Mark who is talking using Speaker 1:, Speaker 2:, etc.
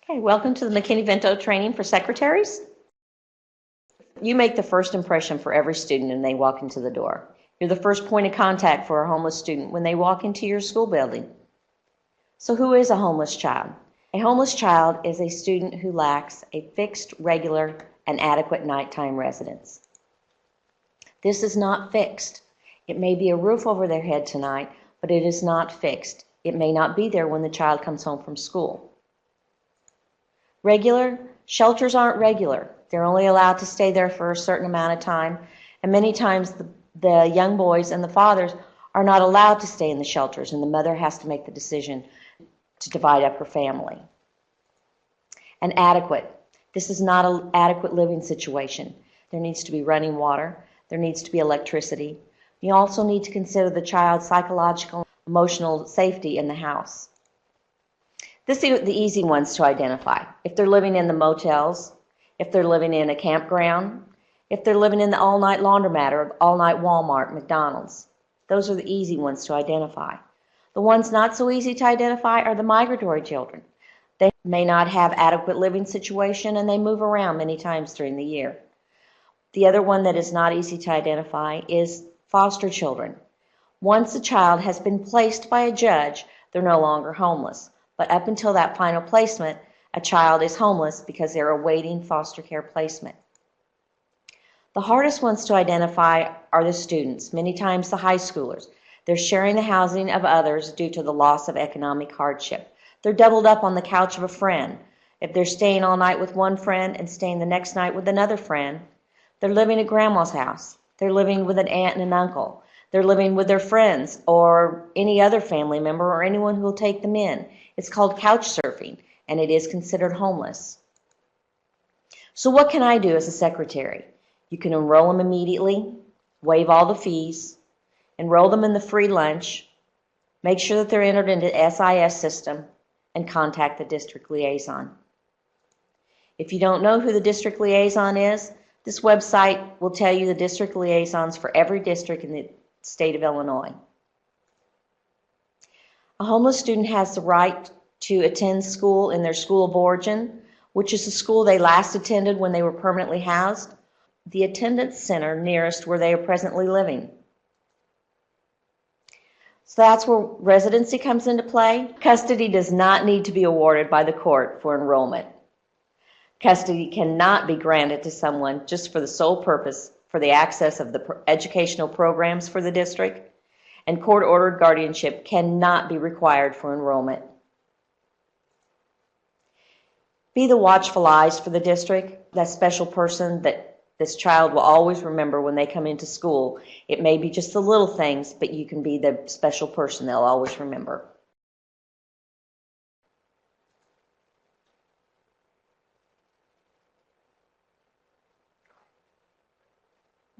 Speaker 1: Okay, welcome to the McKinney-Vento training for secretaries. You make the first impression for every student when they walk into the door. You're the first point of contact for a homeless student when they walk into your school building. So who is a homeless child? A homeless child is a student who lacks a fixed, regular, and adequate nighttime residence. This is not fixed. It may be a roof over their head tonight, but it is not fixed. It may not be there when the child comes home from school. Regular shelters aren't regular. They're only allowed to stay there for a certain amount of time, and many times the young boys and the fathers are not allowed to stay in the shelters, and the mother has to make the decision to divide up her family. And adequate. This is not an adequate living situation. There needs to be running water. There needs to be electricity. You also need to consider the child's psychological, emotional safety in the house. This are the easy ones to identify. If they're living in the motels, if they're living in a campground, if they're living in the all-night laundromat or all-night Walmart, McDonald's. Those are the easy ones to identify. The ones not so easy to identify are the migratory children. They may not have adequate living situation and they move around many times during the year. The other one that is not easy to identify is foster children. Once a child has been placed by a judge, they're no longer homeless. But up until that final placement, a child is homeless because they're awaiting foster care placement. The hardest ones to identify are the students, many times the high schoolers. They're sharing the housing of others due to the loss of economic hardship. They're doubled up on the couch of a friend. If they're staying all night with one friend and staying the next night with another friend, they're living at grandma's house. They're living with an aunt and an uncle. They're living with their friends or any other family member or anyone who will take them in. It's called couch surfing, and it is considered homeless. So what can I do as a secretary? You can enroll them immediately, waive all the fees, enroll them in the free lunch, make sure that they're entered into the SIS system, and contact the district liaison. If you don't know who the district liaison is, this website will tell you the district liaisons for every district in the state of Illinois. A homeless student has the right to attend school in their school of origin, which is the school they last attended when they were permanently housed, the attendance center nearest where they are presently living. So that's where residency comes into play. Custody does not need to be awarded by the court for enrollment. Custody cannot be granted to someone just for the sole purpose for the access of the educational programs for the district, and court-ordered guardianship cannot be required for enrollment. Be the watchful eyes for the district, that special person that this child will always remember when they come into school. It may be just the little things, but you can be the special person they'll always remember.